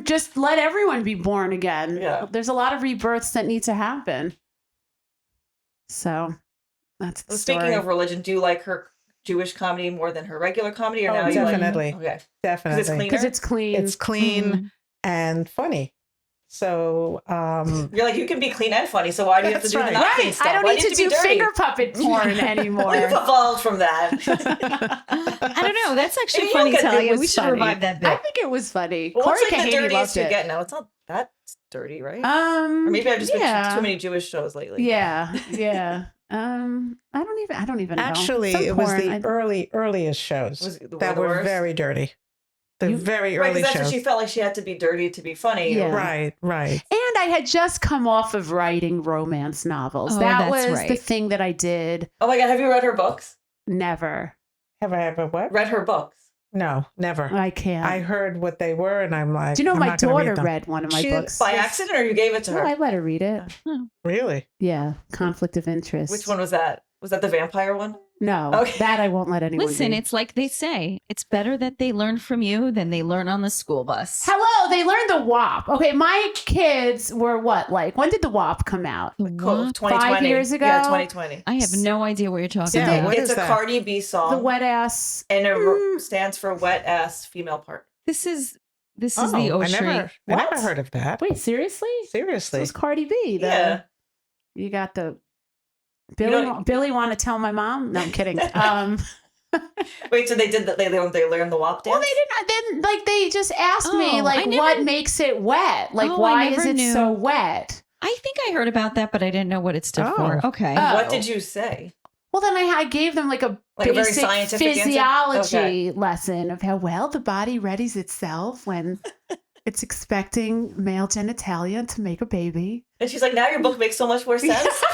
just let everyone be born again. Yeah. There's a lot of rebirths that need to happen. So that's the Speaking story. of religion, do you like her Jewish comedy more than her regular comedy, or Oh, now you definitely. like? Okay, Definitely. cleaner? Because it's clean. It's clean Mhm. and funny. So, You're like, you can be clean and funny, so why do you have to That's do right. the not clean Right. stuff? I don't Why need do to you do have be dirty? finger puppet porn anymore. Well, you've evolved from that. I don't know. That's actually Maybe funny, you'll get- it Talia. was We should funny. revive that I bit. think it was funny. Well, Corey what's like the Kahane dirtiest loved you it. get now? It's not that dirty, right? Or maybe I've just been to too many Jewish shows lately. Yeah, yeah. I don't even know. actually, Some it was porn, the earliest shows Was it that the were worst? very dirty. The You- very Right, early because that's what shows. she felt like she had to be dirty to be funny. Yeah. Right, right. And I had just come off of writing romance novels. Oh, that that's was the right. thing that I did. Oh my God, have you read her books? Never. Have I ever what? Read her books? No, never. I can't. I heard what they were, and I'm like, Do you know I'm my not gonna daughter them. read one of my She- books? By accident, or you gave it to No, her? I let her read it. Really? Yeah, conflict of interest. Which one was that? Was that the vampire one? No, Okay. that I won't let anyone Listen, read. it's like they say, it's better that they learn from you than they learn on the school bus. Hello, they learned the WAP. Okay, my kids were what? Like, when did the WAP come out? The Cool, what? 2020. years ago? Yeah, 2020. I have no idea what you're talking Yeah, about. what It's is a that? Cardi B song. The wet ass. And it stands for wet ass female part. This is the Oh, I Ocean. never What? heard of that. Wait, seriously? This Seriously. was Cardi B. Yeah. You got the You Billy. know- Billy want to tell my mom? No, I'm kidding. Wait, so they did that? They learned the WAP dance? Well, they didn't. Then, like, they just asked me, Oh, like, I never- what makes it wet? Like, Oh, I why is never it knew. so wet? I think I heard about that, but I didn't know what it stood for. Oh. Okay. What Oh. did you say? Well, then I gave them like a Like a very basic scientific answer? physiology Okay. lesson of how well the body readies itself when it's expecting male genitalia to make a baby. And she's like, now your book makes so much more sense.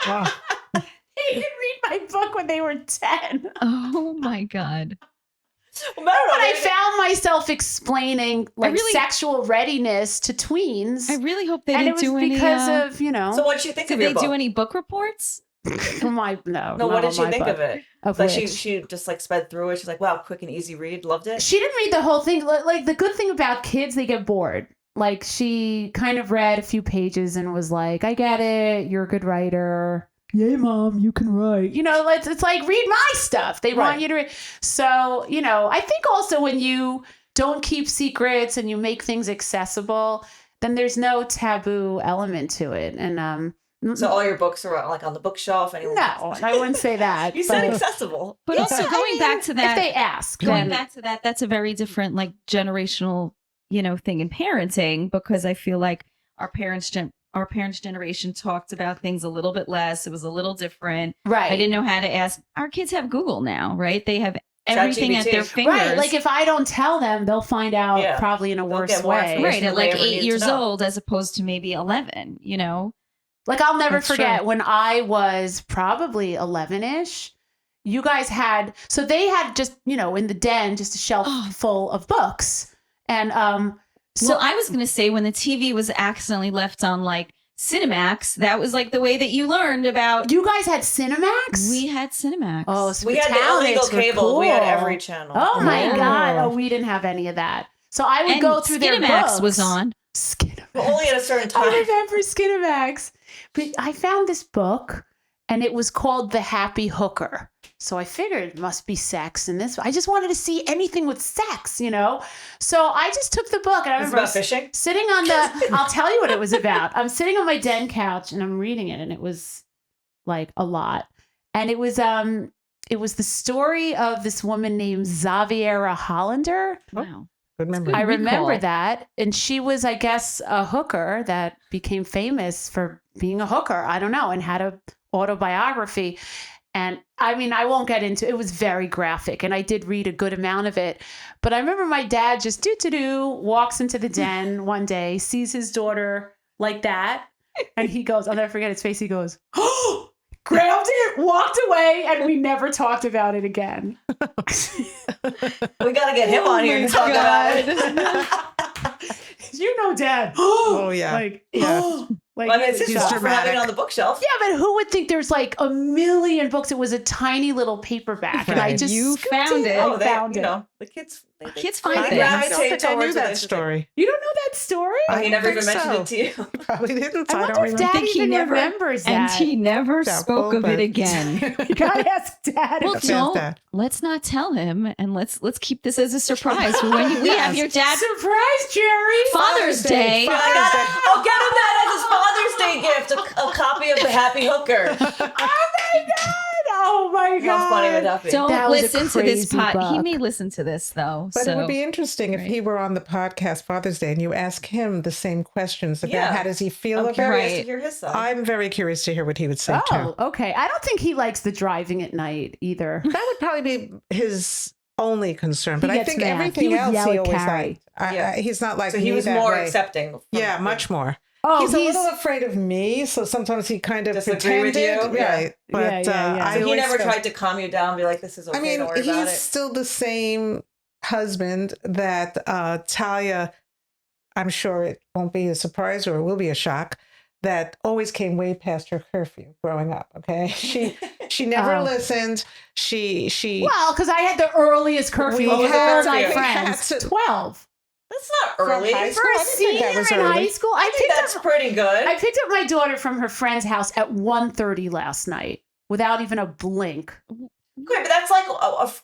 Wow. They didn't read my book when they were 10. Oh my God. Well, I don't know, But I maybe- found myself explling like really- sexual readiness to tweens. I really hope they and it didn't was do any. because of, you know, So what did you think Did of your they book? do any book reports? my, no. No, not what did on she my think book. of it? Of Like which? she just like sped through it. She's like, wow, quick and easy read. Loved it. She didn't read the whole thing. Like the good thing about kids, they get bored. Like she kind of read a few pages and was like, I get it. You're a good writer. Yay, mom, you can write. You know, it's like, read my stuff. They want Right. you to read. So, you know, I think also when you don't keep secrets and you make things accessible, then there's no taboo element to it. And, So all your books are like on the bookshelf. Anyone? no, I wouldn't say that. You said but- accessible. But also Yeah, I going mean, back to that, If they ask, going then back to that, that's a very different, like, generational, thing in parenting, because I feel like our parents' generation talked about things a little bit less. It was a little different. right. I didn't know how to ask. Our kids have Google now, right? They have everything at their ChatGPT. fingers. Right. Like if I don't tell them, they'll find out Yeah. probably in a They'll worse get more way. information. right, at than like they ever 8 needed to years know. old as opposed to maybe 11, Like I'll never That's forget true. when I was probably 11ish, you guys had, so they had just, in the den, just a shelf Oh. full of books. And so well, I was going to say when the TV was accidentally left on like Cinemax, that was like the way that you learned about. you guys had Cinemax? We had Cinemax. Oh, so We had the Italians illegal were cable. We had cool. every channel. Oh my Oh. God. Oh, we didn't have any of that. So I would and go through their Cinemax books. was on. Skinemax. But only at a certain time. I remember Skinemax. But I found this book and it was called The Happy Hooker. So I figured it must be sex in this. I just wanted to see anything with sex, So I just took the book and I It's remember about fishing. sitting on I'll tell you what it was about. I'm sitting on my den couch and I'm reading it and it was like a lot. And it was the story of this woman named Xaviera Hollander. Wow. Good memory. I remember recall. that. And she was, I guess, a hooker that became famous for being a hooker. I don't know, and had a autobiography. And I mean, I won't get into it. It was very graphic and I did read a good amount of it. But I remember my dad just walks into the den one day, sees his daughter like that. And he goes, I'll never forget his face. He goes, oh, grabbed it, walked away, and we never talked about it again. We got to get him on here to talk about it. Dad. Oh, yeah. Like, Yeah. like, I mean, it's his He's fault for having it dramatic. on the bookshelf. yeah, but who would think there's like a million books? It was a tiny little paperback, and I Right. just You scooped found it. I Oh, found it. the kids Kids find they things. I don't think I knew towards that relationships. story. You don't know that story? Oh, I he don't never think even mentioned so. it to you. He probably didn't. I I wonder don't if remember. Dad think he even never- remembers And that. he never Doubtful, spoke of but- it again. You gotta ask Dad. Well, That's no, Dad. let's not tell him, and let's keep this as a surprise for when we have your dad Surprise, Jerry! Father's Day. I'll get him that as his Father's Day gift, a copy of the Happy Hooker. Oh my God! How funny would that be? Don't That was a listen to this crazy pod. He buck. may listen to this though. But so it would be interesting if right. he were on the podcast Father's Day and you ask him the same questions about Yeah. how does he feel I'm about curious it. to hear his side. I'm very curious to hear what he would say Oh, too. okay. I don't think he likes the driving at night either. That would probably be his only concern. But He I gets think mad. everything He would else yell he at always Carrie. liked. Yeah. He's not like so me he was that more way. accepting. Yeah, much more. Oh, He's a little afraid of me, so sometimes he kind of Disagree with pretended, you? Yeah. right? But Yeah. I So he always never felt- tried to calm you down, be like, "This is okay. I mean, don't worry he's about it." still the same husband that Talia, I'm sure it won't be a surprise or it will be a shock, that always came way past her curfew growing up. Okay. She never Oh. listened. She well, because I had the earliest curfew We of all had- my we friends. had to- 12. That's not From early. high For school? a I didn't think senior that was in early. high school, I think that's pretty good. I picked up my daughter from her friend's house at 1:30 last night without even a blink. Good, but that's like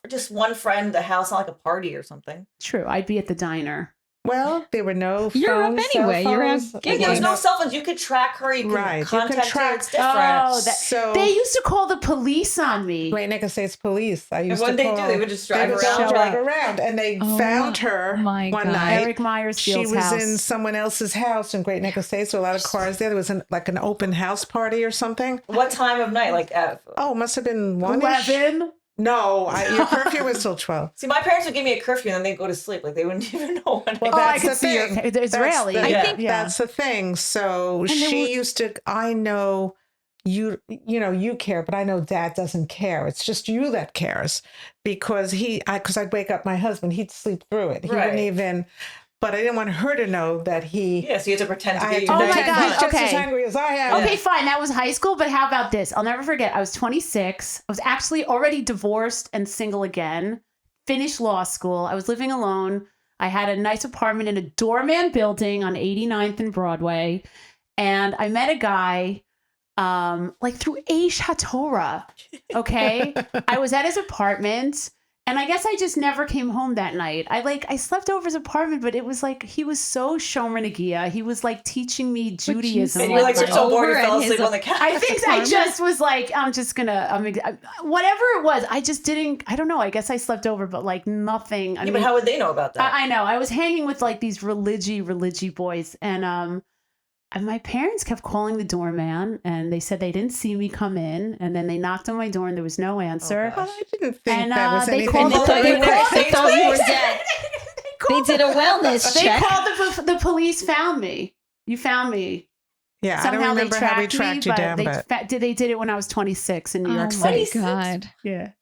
just one friend, a house, not like a party or something. True, I'd be at the diner. Well, there were no You're up phones, cell anyway. You're out phones. giggling. There was no No- cell phones. You could track her. You could Right, you can contact her. track- It's different. Oh, that- So They used to call the police on me. Great Neck Estates Police. I used what to did they call. do? They would just They drive would around. just You're drive like, around, and they Oh, found her my one God. night. Eric Myersfield's She was house. in someone else's house in Great Neck Estates. There were a lot of cars there. There was like an open house party or something. what time of night? Like, Oh, must have been 1. 11. No, your curfew was till 12. see, my parents would give me a curfew and then they'd go to sleep. Like, they wouldn't even know when. Well, Oh, I that's could the see thing. your Israeli. That's the, I think- yeah. that's the thing. So there she were- used to. I know you know you care, but I know Dad doesn't care. It's just you that cares because I'd wake up my husband, he'd sleep through it. He Right. wouldn't even. But I didn't want her to know that he. Yeah, so you had to pretend to I be. had to Oh my pretend God, he's just as okay. angry as I am. Okay, fine. That was high school, but how about this? I'll never forget. I was 26. I was actually already divorced and single again. Finished law school. I was living alone. I had a nice apartment in a doorman building on 89th and Broadway. And I met a guy like through Aish HaTorah. Okay. I was at his apartment. And I guess I just never came home that night. I slept over his apartment, but it was like he was so Shomer Nagia. He was like teaching me Judaism. And you like were so bored you Over fell at his asleep on the couch. I think I just was like, whatever it was. I just didn't. I don't know. I guess I slept over, but like nothing. I Yeah, mean, but how would they know about that? I know. I was hanging with like these religy boys, and my parents kept calling the doorman, and they said they didn't see me come in, and then they knocked on my door, and there was no answer. gosh. Well, I didn't think And, that was they anything. called And they the- thought you they were, called they the thought you were police. dead. They called did a wellness They check. called the police. Found me. You found me. Yeah, I Somehow don't remember they how we tracked tracked me, you down, they but they did it when I was 26 in New York Oh my City. God. Yeah.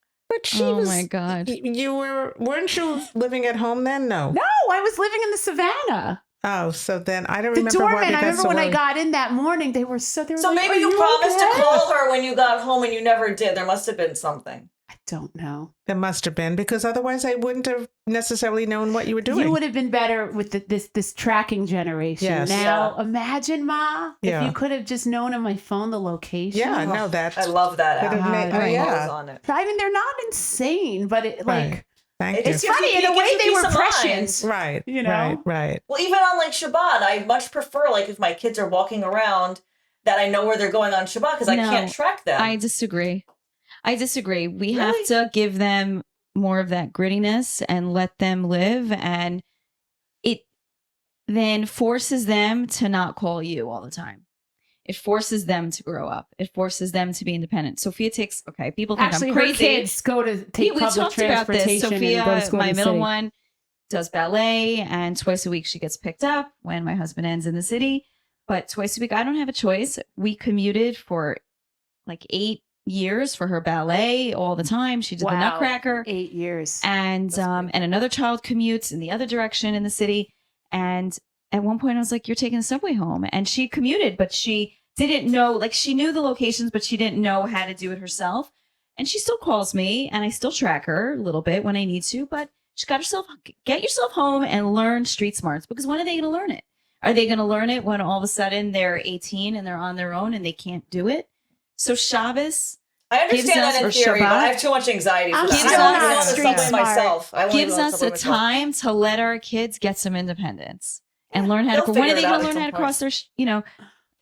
she Oh was. my God. You weren't you living at home then? No. No, I was living in the Savannah. Oh, so then I don't The remember why doorman. we I got remember so when I worried. got in that morning, they were so. They were So like, maybe "Are you promised okay?" to call her when you got home and you never did. There must have been something. I don't know. There must have been because otherwise I wouldn't have necessarily known what you were doing. You would have been better with this tracking generation. Yes. Now, Yeah. imagine, Ma, Yeah. if you could have just known on my phone the location. Yeah, I know that. I love that Could app. have made- God, I'm yeah. always on it. I mean, they're not insane, but it like Right. Thank It's you. just- funny in it a way gives you they were peace of mind. prescient. Right. You know? Right. Well, even on like Shabbat, I much prefer like if my kids are walking around that I know where they're going on Shabbat because I No, can't track them. I disagree. We Really? have to give them more of that grittiness and let them live. And it then forces them to not call you all the time. It forces them to grow up. It forces them to be independent. Sophia takes, okay, people think Actually, I'm her crazy. kids go to take We public talked about this. transportation and go to Sophia, school my in the middle city. one, does ballet, and twice a week she gets picked up when my husband ends in the city. But twice a week, I don't have a choice. We commuted for like 8 years for her ballet all the time. She did the Wow. Nutcracker, 8 years. and That's great. and another child commutes in the other direction in the city. And at one point, I was like, "You're taking the subway home," and she commuted, but she didn't know. Like she knew the locations, but she didn't know how to do it herself. And she still calls me, and I still track her a little bit when I need to, but get yourself home and learn street smarts, because when are they going to learn it? Are they going to learn it when all of a sudden they're 18 and they're on their own and they can't do it? So Shabbos I understand gives us, that in or theory, but Shabbat, I have too much anxiety for I'm that. still I won't not even on the street subway smart. myself. I won't gives even on the us subway a myself. time to let our kids get some independence and learn how to. they'll When are figure they it out going to at learn some how to point. cross their?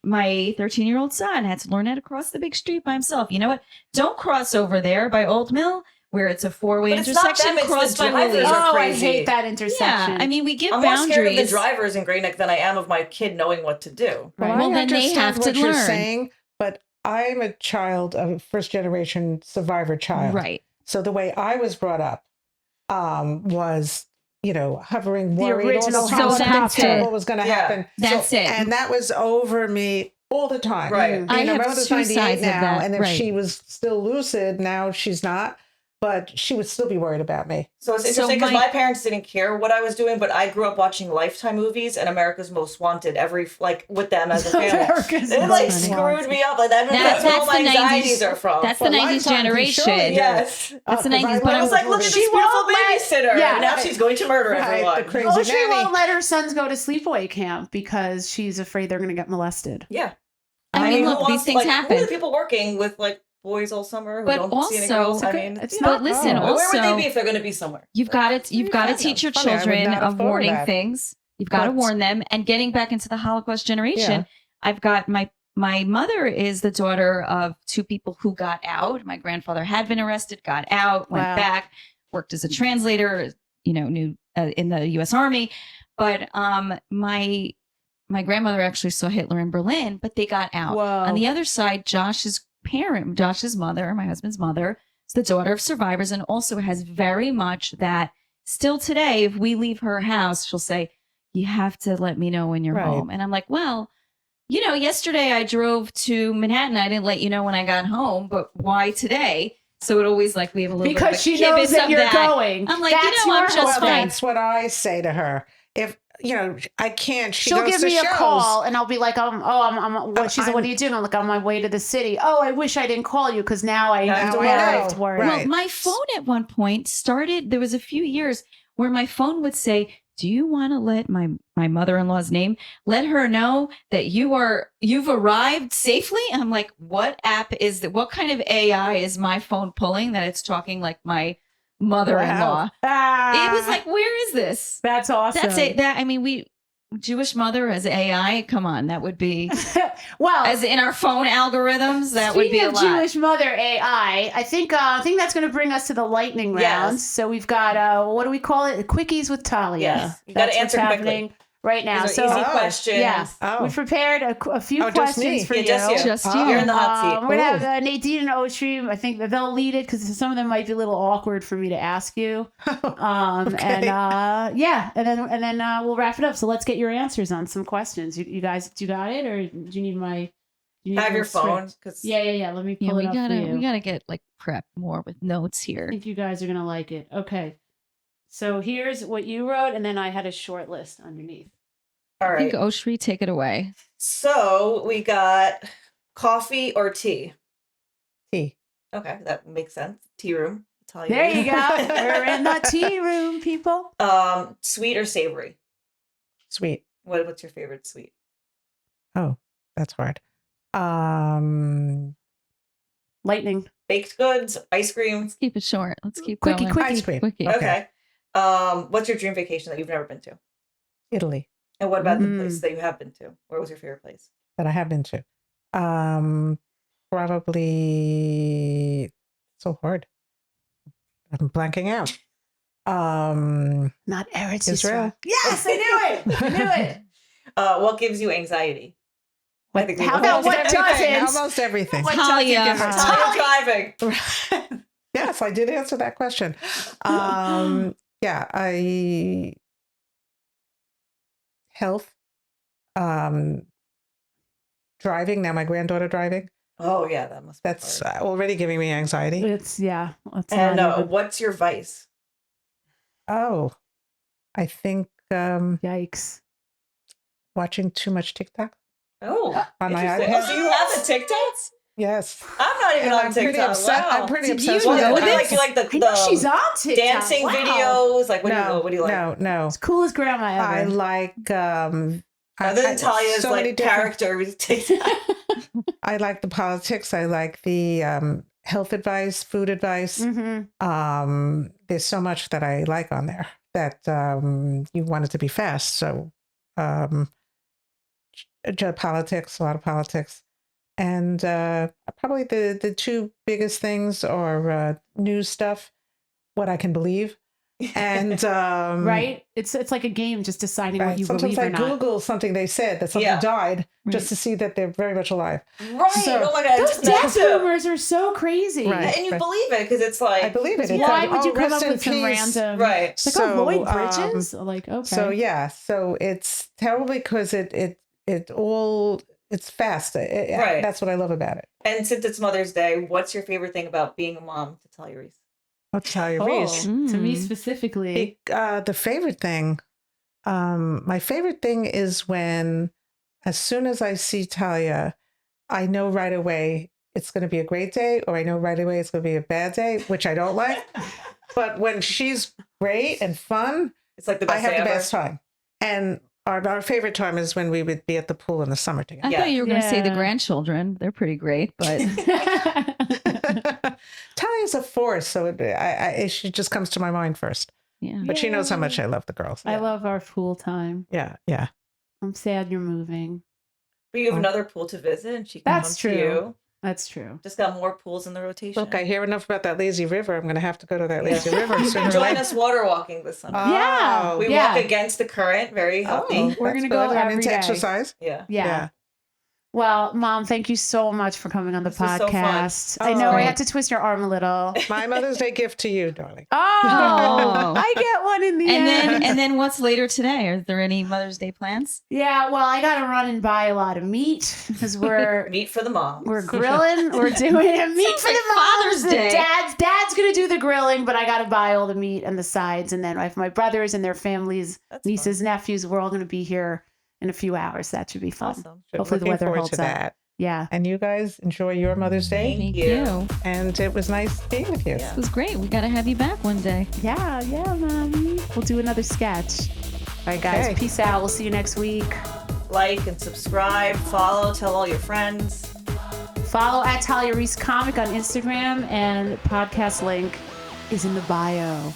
My 13-year-old son had to learn how to cross the big street by himself. You know what? Don't cross over there by Old Mill where it's a 4-way But it's not intersection. them, it's the Cross by drivers Willie. are Oh, I crazy. hate that Yeah, intersection. I mean, we give I'm more boundaries. scared of the drivers in Grey Neck than I am of my kid knowing what to do. Right. Well, I then they understand have to what you're learn. saying, but I'm a child of a first generation survivor child. Right. So the way I was brought up was, hovering, The worried original all the time, So that's what it. was going to Yeah. happen. That's it. And that was over me all the time. Right. I have my mother's two 98 sides of now, that, and if right. she was still lucid, now she's not, but she would still be worried about me. So it's So interesting because my- my parents didn't care what I was doing, but I grew up watching Lifetime movies and America's Most Wanted with them as a family. America's It Most screwed Wanted. me up. Like that's where all my the anxieties 90s are from. That's the But 90s Lifetime can show generation. you. Yes. That's the 'Cause 90s, I but I I'm was like, look at She this beautiful won't let- babysitter. Yeah. And now she's going to murder Right, everyone. the crazy Oh, she nanny. won't let her sons go to sleepaway camp because she's afraid they're going to get molested. Yeah. I mean, who look, these wants- things Who are happen. the people working with boys all summer who But don't see any also- girls? I mean, It's you know, not- But listen, Oh. where would they also, be if they're going to be somewhere? you've got to teach your Funny, I would children not have of thought of warning that. things. You've got to But- warn them. And getting back into the Holocaust generation, Yeah. I've got my mother is the daughter of 2 people who got out. My grandfather had been arrested, got out, went Wow. back, worked as a translator, knew in the U.S. Army. But my grandmother actually saw Hitler in Berlin, but they got out. Whoa. On the other side, Josh's mother, my husband's mother, is the daughter of survivors and also has very much that still today, if we leave her house, she'll say, you have to let me know when you're Right. home. And I'm like, well, yesterday I drove to Manhattan. I didn't let you know when I got home, but why today? So it always we have a little Because bit she of a knows kibitz that of you're that. going. I'm like, That's I'm your just Well, husband. fine. that's what I say to her. If, I can't, she She'll goes give to me a shows. call and I'll be like, she's like, what are you doing? I'm like, on my way to the city. Oh, I wish I didn't call you because now I Now have to I worry. know. I have to worry. Right. Well, my phone at one point started, there was a few years where my phone would say, do you want to let my mother-in-law's name, let her know that you've arrived safely? And I'm like, what app is that? What kind of AI is my phone pulling that it's talking like my mother-in-law? Ah, It was like, where is this? that's awesome. That's it. Jewish mother as AI, come on, that would be, Well, as in our phone algorithms, that would be speaking a of lot. Jewish mother AI, I think that's going to bring us to the lightning round. Yes. So we've got what do we call it? Quickies with Talia. Yes. You gotta That's what's answer quickly. happening right now. These are So easy questions. yeah, Oh. we've prepared a few Oh, just me. questions for Yeah, you. just you. Just Oh. you. You're in the hot seat. We're gonna Ooh. have Nadine and Oshri. I think that they'll lead it because some of them might be a little awkward for me to ask you. Okay. And then we'll wrap it up. So let's get your answers on some questions. You guys, do you got it, or do you need my? Have my your phone. script? 'Cause Yeah. Let me pull Yeah, it up for you. we gotta get prep more with notes I here. think you guys are gonna like it. Okay. So here's what you wrote, and then I had a short list underneath. All I think right. Oshri, take it away. So we got coffee or tea. Tea. Okay, that makes sense. Tea room. Tell There you go. We're in the tea room, people. Sweet or savory? Sweet. What's your favorite sweet? Oh, that's hard. Lightning. Baked goods, ice cream. Let's keep it short. Let's keep Quickie, going. quickie. Ice cream. Quickie. Okay. Okay. What's your dream vacation that you've never been to? Italy, And what about the Mm. place that you have been to? Where was your favorite place? that I have been to. Probably so hard. I'm blanking out. Not Eretz Israel. Yisrael. Yes, I knew it. I knew it. What gives you anxiety? I think we How both about know what everything. doesn't? Almost everything. What Talia. doesn't give her Talia time? driving. Yes, I did answer that question. Yeah, health, driving. Now my granddaughter driving. Oh yeah, that must be That's hard. already giving me anxiety. It's It's And not even- what's your vice? Oh, I think yikes. watching too much TikTok Oh, on my interesting. iPad. Oh, so you have a TikTok? Yes. I'm not even And on I'm pretty TikTok. upset. Wow. I'm pretty Did obsessed you with know it. this? You like the I know she's on TikTok. dancing Wow. videos. Like, what do you No, what do you like? no. It's coolest grandma ever. I like Other than Talia's so many like different- character. I like the politics. I like the health advice, food advice. There's so much that I like on there that you want it to be fast. So politics, a lot of politics. And probably the two biggest things are news stuff, what I can believe. And right? It's like a game, just deciding right. what you Sometimes believe or I not. Google something they said that something died just to see that they're very much alive. Right. So- Oh my God. Those just that death too. rumors are so crazy. Right. And you believe it because it's like. I believe it. It's Why like, would you oh, come rest up in with some peace. Right. random? Like, It's like, So, Lloyd Bridges. Like, okay. So yeah, so it's terrible because it's fast. Right. That's what I love about it. And since it's Mother's Day, what's your favorite thing about being a mom to Talia Reese? I'll tell you, Oh, Reese. to me Mm. specifically. The favorite thing, my favorite thing is when, as soon as I see Talia, I know right away it's going to be a great day, or I know right away it's going to be a bad day, which I don't like. But when she's great and fun, It's like the I best have day the ever. best time. And our favorite time is when we would be at the pool in the summer together. I Yeah. thought you were going to say the Yeah. grandchildren. They're pretty great, but Talia's a force, so she just comes to my mind first. yeah. But she knows how much I love the girls. I love our pool time. Yeah. I'm sad you're moving. But you have another pool to visit, and she can That's come true. to you. That's true. Just got more pools in the rotation. Look, I hear enough about that lazy river. I'm going to have to go to that Yeah. lazy river You sooner can or join later. us water walking this summer. Yeah. We walk against the current, very healthy. Oh, We're that's gonna go good. I'm every into day. exercise. Yeah. Yeah. Well, Mom, thank you so much for coming on the This was so fun. podcast. Oh, I know I great. had to twist your arm a little. My Mother's Day gift to you, darling. Oh, I get one in the end. And then what's later today? Are there any Mother's Day plans? Yeah, well, I got to run and buy a lot of meat because Meat for the moms. we're grilling. We're doing a meat Sounds for like the moms. Father's Day. Dad's gonna do the grilling, but I got to buy all the meat and the sides. And then I have my brothers and their families, That's nieces, nephews. We're all gonna be here in a few hours. That should be fun. Awesome. Hopefully the Looking weather forward holds to up. that. Yeah. And you guys enjoy your Mother's Day. Thank Thank you. you. And it was nice being with you. Yeah. It was great. We got to have you back one day. Yeah, Mommy. We'll do another sketch. All right, guys. Okay. Peace out. We'll see you next week. Like and subscribe, follow, tell all your friends. Follow at Talia Reese Comic on Instagram, and podcast link is in the bio.